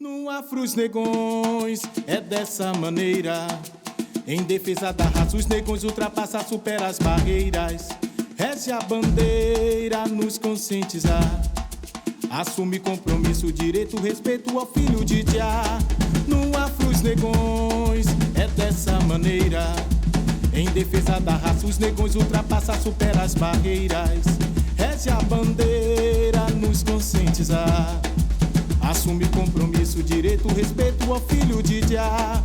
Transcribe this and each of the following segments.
No Afro os negões é dessa maneira. Em defesa da raça os negões ultrapassa, supera as barreiras. Rege a bandeira nos conscientizar. Assume compromisso, direito, respeito ao filho de Jah. No Afro os negões é dessa maneira. Em defesa da raça os negões ultrapassa, supera as barreiras. Rege a bandeira nos conscientizar. Assume compromisso, direito, respeito ao filho de Jah.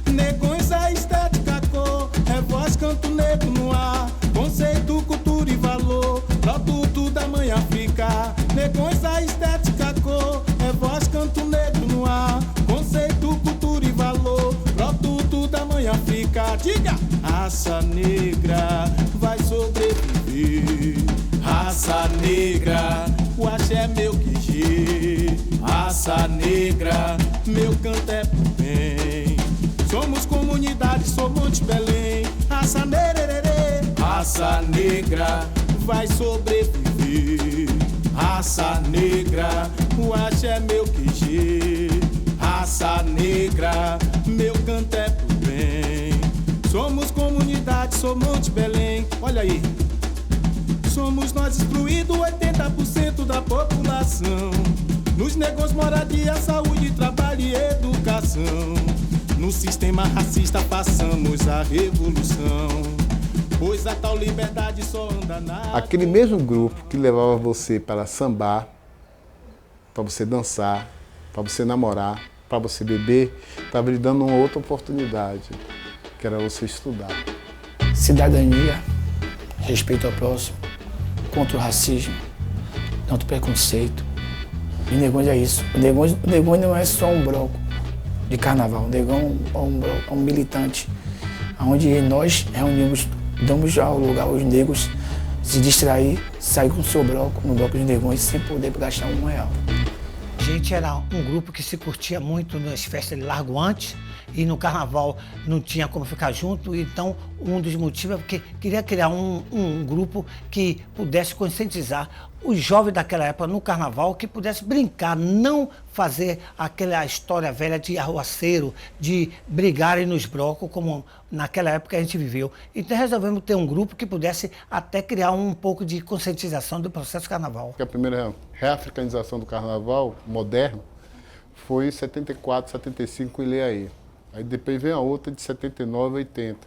Negões, a estética, a cor, é voz, canto negro no ar. Conceito, cultura e valor, produto da mãe África. Negões, a estética, a cor, é voz, canto negro no ar. Conceito, cultura e valor, produto da mãe África. Diga! Raça negra vai sobreviver. Raça negra, o axé é meu QG. Raça negra, meu canto é pro bem. Somos comunidade, sou Monte Belém. Raça nererê, raça negra vai sobreviver. Raça negra, o axé é meu QG. Raça negra, meu canto é pro bem. Somos comunidade, sou Monte Belém. Olha aí. Somos nós excluídos, 80% da população. Nos negócios, moradia, saúde, trabalho e educação. No sistema racista passamos a revolução. Pois a tal liberdade só anda na... Aquele mesmo grupo que levava você para sambar, para você dançar, para você namorar, para você beber, estava lhe dando uma outra oportunidade, que era você estudar. Cidadania, respeito ao próximo, contra o racismo, contra o preconceito. E Negões é isso. O Negões não é só um bloco de carnaval. O Negão é um militante, onde nós reunimos, damos ao lugar aos negros se distrair, sair com o seu bloco, no bloco de Negões, sem poder gastar R$1. A gente era um grupo que se curtia muito nas festas de Largo antes, e no carnaval não tinha como ficar junto, então um dos motivos é porque queria criar um grupo que pudesse conscientizar os jovens daquela época no carnaval, que pudesse brincar, não fazer aquela história velha de arruaceiro, de brigarem nos blocos, como naquela época a gente viveu. Então resolvemos ter um grupo que pudesse até criar um pouco de conscientização do processo carnaval. A primeira reafricanização do carnaval moderno foi em 74, 75 em Leaí. Aí depois vem a outra de 79 a 80,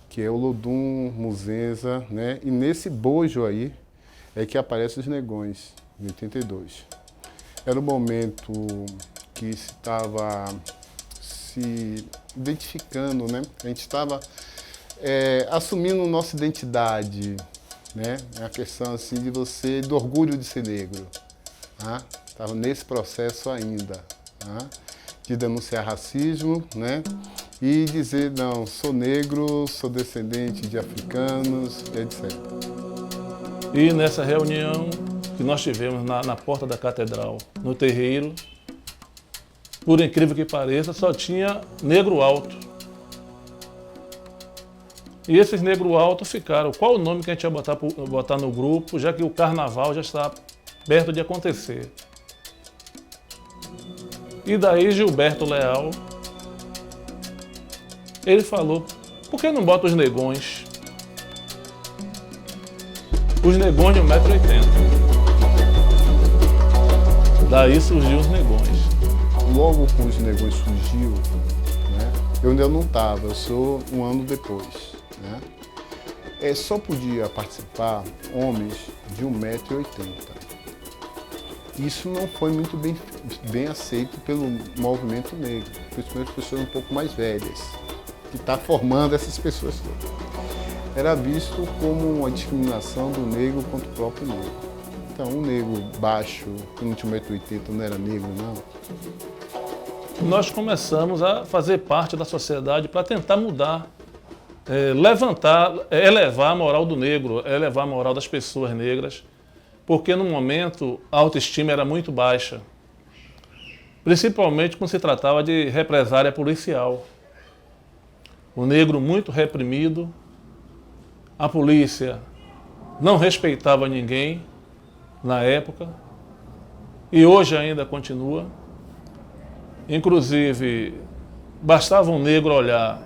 que é o Lodum, Muzenza, né? E nesse bojo aí é que aparecem os Negões, em 82. Era o momento que se estava se identificando, né? A gente estava assumindo nossa identidade, né? É a questão assim de você, do orgulho de ser negro. Estava nesse processo ainda, de denunciar racismo, né? E dizer, não, sou negro, sou descendente de africanos, etc. E nessa reunião que nós tivemos na porta da catedral, no terreiro, por incrível que pareça, só tinha negro alto. E esses negros altos ficaram, qual o nome que a gente ia botar no grupo, já que o carnaval já está perto de acontecer. E daí Gilberto Leal, ele falou, por que não bota os Negões? Os Negões de 1,80 m. Daí surgiu os Negões. Logo que os Negões surgiu, né, eu ainda não estava, eu sou um ano depois. Né? Só podia participar homens de 1,80 m. Isso não foi muito bem aceito pelo movimento negro, principalmente pessoas um pouco mais velhas, que está formando essas pessoas todas. Era visto como uma discriminação do negro contra o próprio negro. Então, um negro baixo, que não tinha 1,80 m, não era negro, não. Nós começamos a fazer parte da sociedade para tentar mudar, levantar, elevar a moral do negro, elevar a moral das pessoas negras, porque no momento a autoestima era muito baixa, principalmente quando se tratava de represália policial. O negro muito reprimido, a polícia não respeitava ninguém na época, e hoje ainda continua. Inclusive, bastava um negro olhar,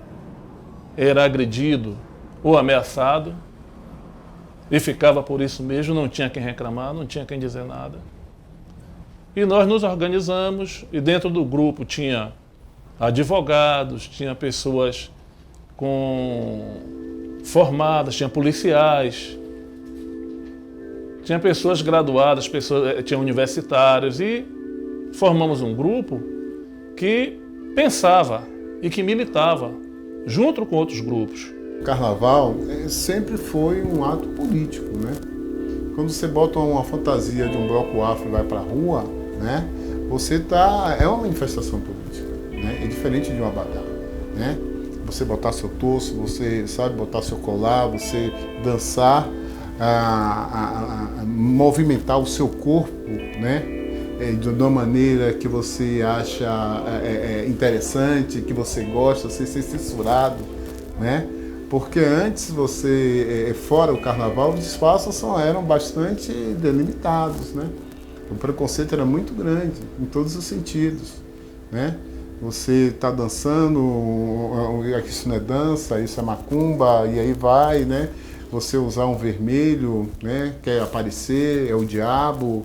era agredido ou ameaçado, e ficava por isso mesmo, não tinha quem reclamar, não tinha quem dizer nada. E nós nos organizamos, e dentro do grupo tinha advogados, tinha pessoas formadas, tinha policiais, tinha pessoas graduadas, tinha universitários, e formamos um grupo que pensava e que militava junto com outros grupos. O carnaval sempre foi um ato político, né? Quando você bota uma fantasia de um bloco afro e vai para a rua, né? É uma manifestação política, né? É diferente de um abadá, né? Você botar seu torso, você sabe botar seu colar, você dançar, movimentar o seu corpo, né? De uma maneira que você acha interessante, que você gosta, sem ser censurado, né? Porque antes fora o carnaval, os espaços eram bastante delimitados, né? O preconceito era muito grande, em todos os sentidos, né? Você está dançando, isso não é dança, isso é macumba, e aí vai, né? Você usar um vermelho, né? Quer aparecer, é o diabo,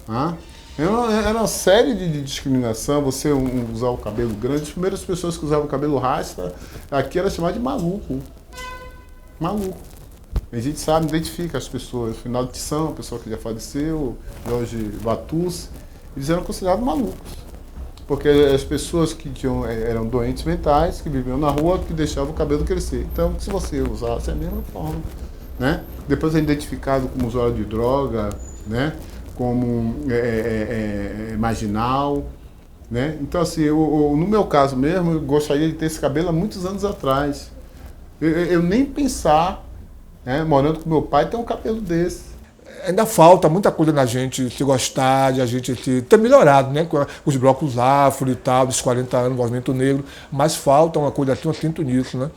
ah? Era uma série de discriminação, você usar o cabelo grande. As primeiras pessoas que usavam o cabelo rasta, aqui era chamado de maluco. Maluco. A gente sabe, identifica as pessoas. Final de Tição, a pessoa que já faleceu, Jorge Vatus, eles eram considerados malucos. Porque as pessoas que eram doentes mentais, que viviam na rua, que deixavam o cabelo crescer. Então, se você usasse a mesma forma, né? Depois é identificado como usuário de droga, né? Como marginal, né? Então, assim, no meu caso mesmo, eu gostaria de ter esse cabelo há muitos anos atrás. Eu nem pensar, né, morando com meu pai, ter um cabelo desse. Ainda falta muita coisa na gente se gostar, de a gente ter melhorado, né? Com os blocos afro e tal, dos 40 anos, movimento negro, mas falta uma coisa assim, eu sinto nisso, né?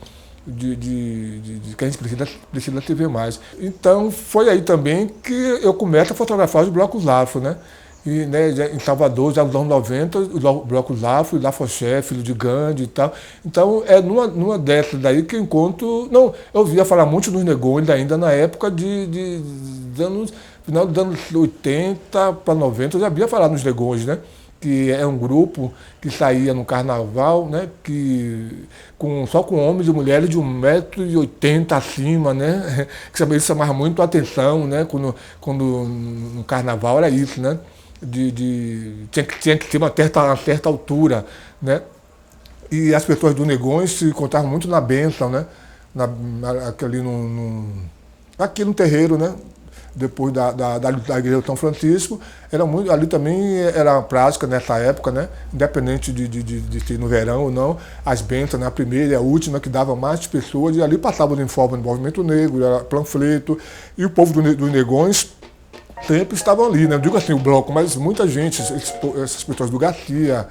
De que a gente precisa ter ver mais. Então foi aí também que eu começo a fotografar os blocos afro, né? E, né, em Salvador, já nos anos 90, os blocos afro, Lafoché, Filho de Gandhi e tal. Então é numa dessas daí que eu encontro. Não, eu ouvia falar muito dos negões ainda na época de anos, final dos anos 80 para 90, eu já havia falado nos negões, né? Que é um grupo que saía no carnaval, né? Só com homens e mulheres de 1,80 m acima, né? Que isso chamava muito a atenção, né? Quando no carnaval era isso, né? Tinha que ter uma certa altura, né? E as pessoas do Negões se encontravam muito na bênção, né? Aqui no terreiro, né? Depois da igreja de São Francisco, ali também era prática nessa época, né? Independente de ser no verão ou não, as bênçãos, né? A primeira e a última, que dava mais pessoas, e ali passavam em forma do movimento negro, era panfleto, e o povo dos Negões sempre estavam ali, né? Não digo assim o bloco, mas muita gente, essas pessoas do Garcia,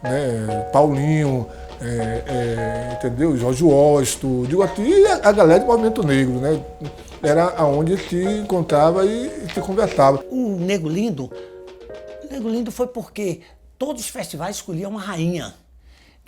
né? Paulinho, entendeu? Jorge Osto, digo aqui, e a galera do movimento negro, né? Era aonde se encontrava e se conversava. O Negro Lindo foi porque todos os festivais escolhiam uma rainha.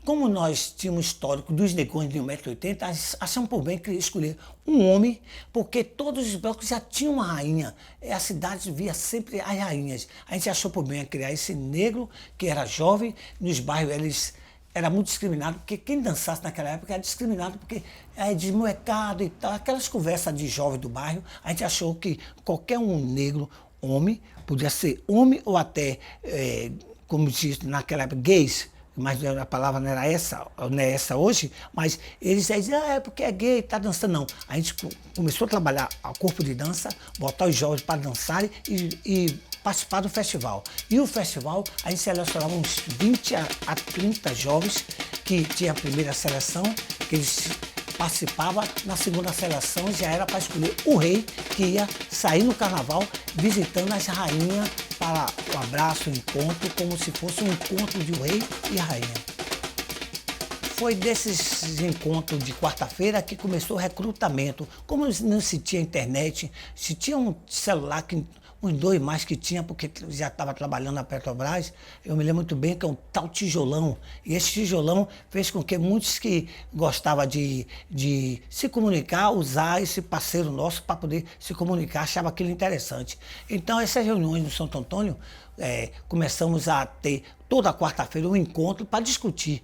Como nós tínhamos histórico dos negões de 1,80 m, achamos por bem que escolher um homem, porque todos os blocos já tinham uma rainha. A cidade via sempre as rainhas. A gente achou por bem criar esse negro, que era jovem, nos bairros eles era muito discriminado, porque quem dançasse naquela época era discriminado, porque é desmoecado e tal. Aquelas conversas de jovem do bairro, a gente achou que qualquer um negro, homem, podia ser homem ou até, como diz naquela época, gays, mas a palavra não é essa hoje, mas eles diziam, é porque é gay, tá dançando. Não, a gente começou a trabalhar o corpo de dança, botar os jovens para dançarem e participar do festival. E o festival, a gente selecionava uns 20 a 30 jovens, que tinha a primeira seleção, que eles participavam, na segunda seleção já era para escolher o rei, que ia sair no carnaval visitando as rainhas para o abraço, o encontro, como se fosse um encontro de um rei e a rainha. Foi desses encontros de quarta-feira que começou o recrutamento. Como não se tinha internet, se tinha um celular que uns 2 mais que tinha, porque já estava trabalhando na Petrobras. Eu me lembro muito bem que é um tal tijolão. E esse tijolão fez com que muitos que gostavam de se comunicar, usar esse parceiro nosso para poder se comunicar, achava aquilo interessante. Então, essas reuniões no Santo Antônio, começamos a ter toda quarta-feira um encontro para discutir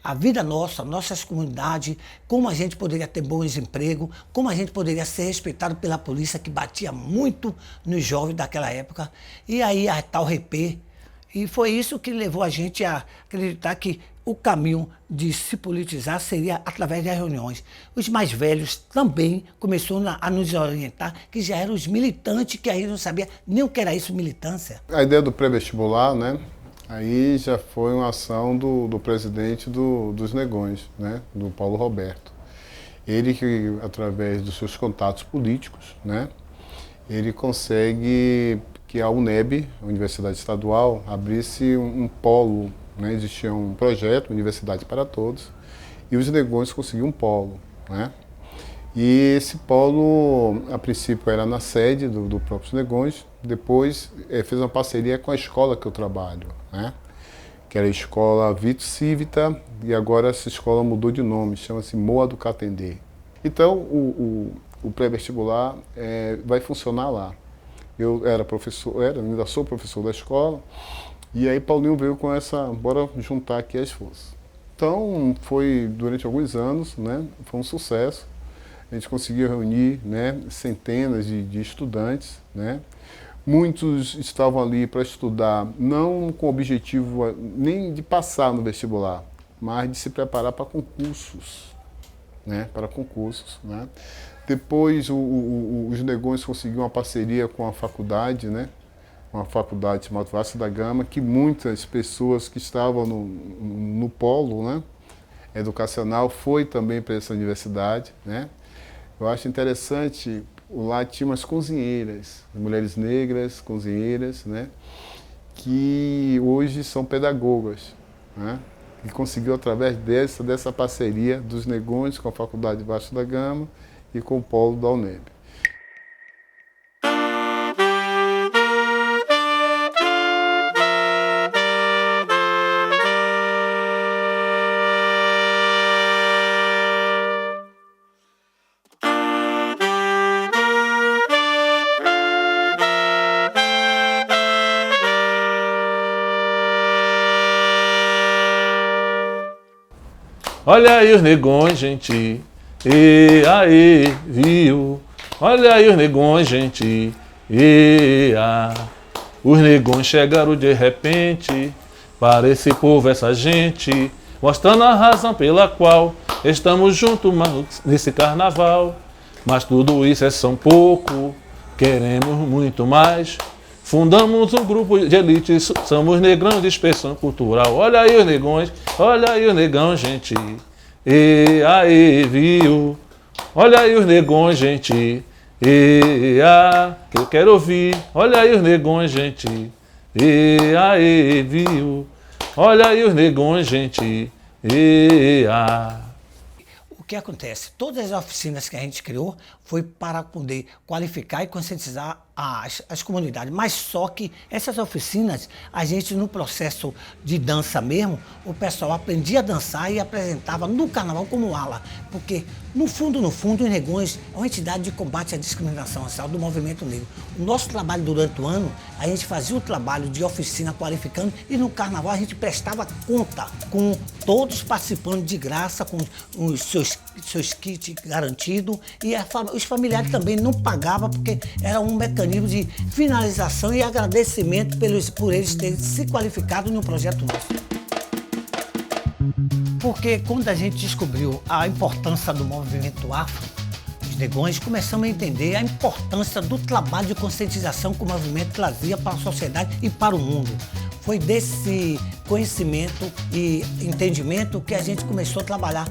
a vida nossa, nossas comunidades, como a gente poderia ter bons empregos, como a gente poderia ser respeitado pela polícia, que batia muito nos jovens daquela época. E aí a tal repê. E foi isso que levou a gente a acreditar que o caminho de se politizar seria através das reuniões. Os mais velhos também começaram a nos orientar, que já eram os militantes, que aí não sabia nem o que era isso, militância. A ideia do pré-vestibular, né? Aí já foi uma ação do presidente dos Negões, né, do Paulo Roberto. Ele que, através dos seus contatos políticos, né, ele consegue que a UNEB, a Universidade Estadual, abrisse um polo, né, existia um projeto, Universidade para Todos, e os Negões conseguiram um polo, né. E esse polo, a princípio, era na sede do próprio Negões, depois fez uma parceria com a escola que eu trabalho, né? Que era a escola Vito Civita, e agora essa escola mudou de nome, chama-se Moa do Catendê. Então, o pré-vestibular vai funcionar lá. Eu era professor, ainda sou professor da escola, e aí Paulinho veio com essa, bora juntar aqui as forças. Então, foi durante alguns anos, né? Foi um sucesso. A gente conseguiu reunir, né, centenas de estudantes, né? Muitos estavam ali para estudar, não com o objetivo nem de passar no vestibular, mas de se preparar para concursos, né? Para concursos, né? Depois os Negões conseguiram uma parceria com a faculdade, né? Uma faculdade chamada Vasco da Gama, que muitas pessoas que estavam no polo, né, educacional foi também para essa universidade, né? Eu acho interessante, lá tinha umas cozinheiras, mulheres negras, cozinheiras, né, que hoje são pedagogas, né, e conseguiu através dessa parceria dos Negões com a Faculdade Vasco da Gama e com o polo da UNEB. Olha aí os Negões, gente, e aí, viu? Olha aí os Negões, gente, e os Negões chegaram de repente para esse povo, essa gente, mostrando a razão pela qual estamos juntos nesse carnaval. Mas tudo isso é só um pouco, queremos muito mais. Fundamos um grupo de elite, somos negrão de expressão cultural. Olha aí os Negões, olha aí os Negão, gente, e aí, viu? Olha aí os Negões, gente, e que eu quero ouvir. Olha aí os Negões, gente, e aí, viu? Olha aí os Negões, gente, e O que acontece? Todas as oficinas que a gente criou foi para poder qualificar e conscientizar as comunidades. Mas só que essas oficinas, a gente no processo de dança mesmo, o pessoal aprendia a dançar e apresentava no carnaval como ala. Porque no fundo, os Negões é uma entidade de combate à discriminação racial do movimento negro. O nosso trabalho durante o ano, a gente fazia o trabalho de oficina qualificando e no carnaval a gente prestava conta com todos participando de graça, com os seus kits garantidos e os familiares também não pagavam porque era um mecanismo de finalização e agradecimento por eles terem se qualificado no projeto nosso. Porque quando a gente descobriu a importância do movimento afro, os Negões, começamos a entender a importância do trabalho de conscientização que o movimento trazia para a sociedade e para o mundo. Foi desse conhecimento e entendimento que a gente começou a trabalhar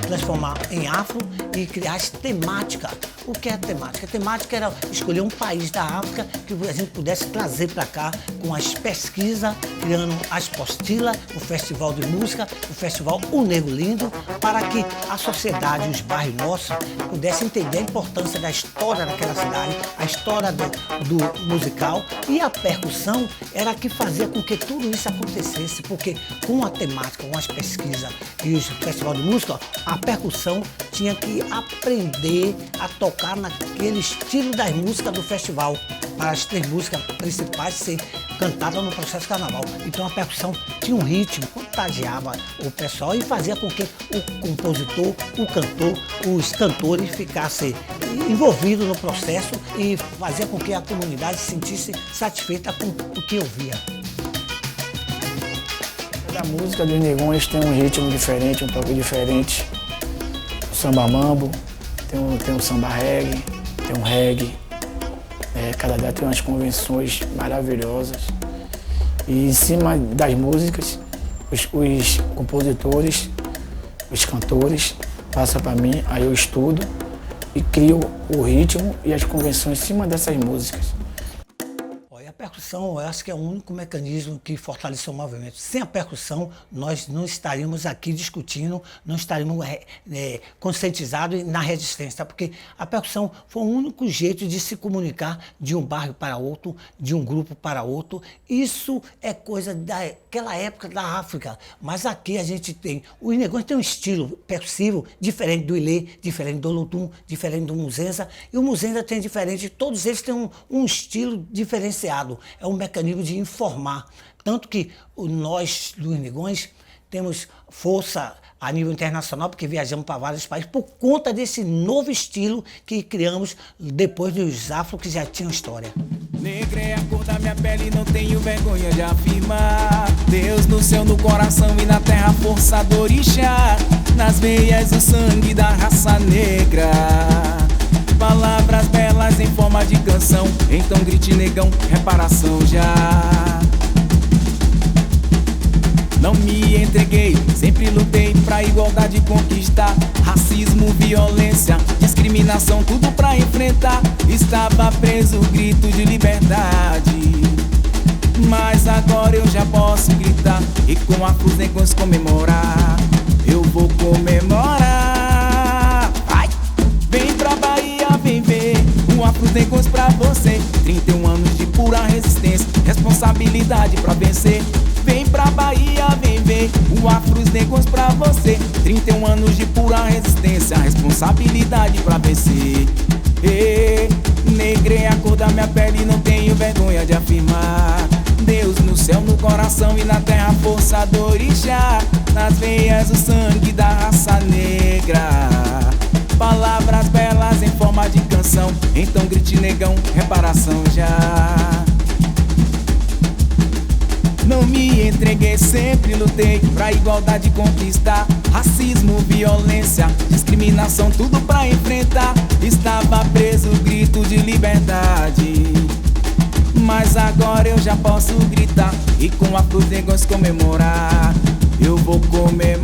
transformar em afro e criar as temáticas. O que é a temática? A temática era escolher um país da África que a gente pudesse trazer para cá com as pesquisas, criando as postilas, o festival de música, o festival O Negro Lindo, para que a sociedade, os bairros nossos, pudessem entender a importância da história daquela cidade, a história do musical, e a percussão era que fazia com que tudo isso acontecesse, porque com a temática, com as pesquisas e os festival de música, a percussão tinha que aprender a tocar naquele estilo das músicas do festival, para as 3 músicas principais serem cantadas no processo carnaval. Então a percussão tinha um ritmo, contagiava o pessoal e fazia com que o compositor, o cantor, os cantores ficassem envolvidos no processo e fazia com que a comunidade se sentisse satisfeita com o que ouvia. A música dos Negões tem um ritmo diferente, um toque diferente. O samba mambo, tem um samba reggae, tem um reggae. Cada dia tem umas convenções maravilhosas. E em cima das músicas, os compositores, os cantores passam para mim, aí eu estudo e crio o ritmo e as convenções em cima dessas músicas. A percussão, eu acho que é o único mecanismo que fortalece o movimento. Sem a percussão, nós não estaríamos aqui discutindo, não estaríamos conscientizados na resistência, porque a percussão foi o único jeito de se comunicar de um bairro para outro, de um grupo para outro. Isso é coisa daquela época da África, mas aqui a gente tem... Os Negões têm um estilo percussivo diferente do Ilê, diferente do Olodum, diferente do Muzenza, e o Muzenza tem diferente, todos eles têm um estilo diferenciado. É um mecanismo de informar. Tanto que nós, dos Negões, temos força a nível internacional, porque viajamos para vários países, por conta desse novo estilo que criamos depois dos afro que já tinham história. Negra é a cor da minha pele, não tenho vergonha de afirmar. Deus no céu, no coração e na terra, força do orixá. Nas veias o sangue da raça negra. Palavras belas em forma de canção, então grite negão, reparação já. Não me entreguei, sempre lutei pra igualdade conquistar. Racismo, violência, discriminação, tudo pra enfrentar. Estava preso, grito de liberdade, mas agora eu já posso gritar e com afros negões comemorar. Eu vou comemorar. Vai! Vem pra Bahia, vem ver o Afros Negões pra você. 31 anos de pura resistência, responsabilidade pra vencer. Vem pra Bahia, vem ver o Afros Negões pra você. 31 anos de pura resistência, responsabilidade pra vencer. Negra é a cor da minha pele, não tenho vergonha de afirmar. Deus no céu, no coração e na terra, força do orixá. Nas veias o sangue da raça negra. Palavras belas em forma de canção, então grite negão, reparação já. Não me entreguei, sempre lutei pra igualdade conquistar. Racismo, violência, discriminação, tudo pra enfrentar. Estava preso, grito de liberdade, mas agora eu já posso gritar e com Afros Negões comemorar. Eu vou comemorar.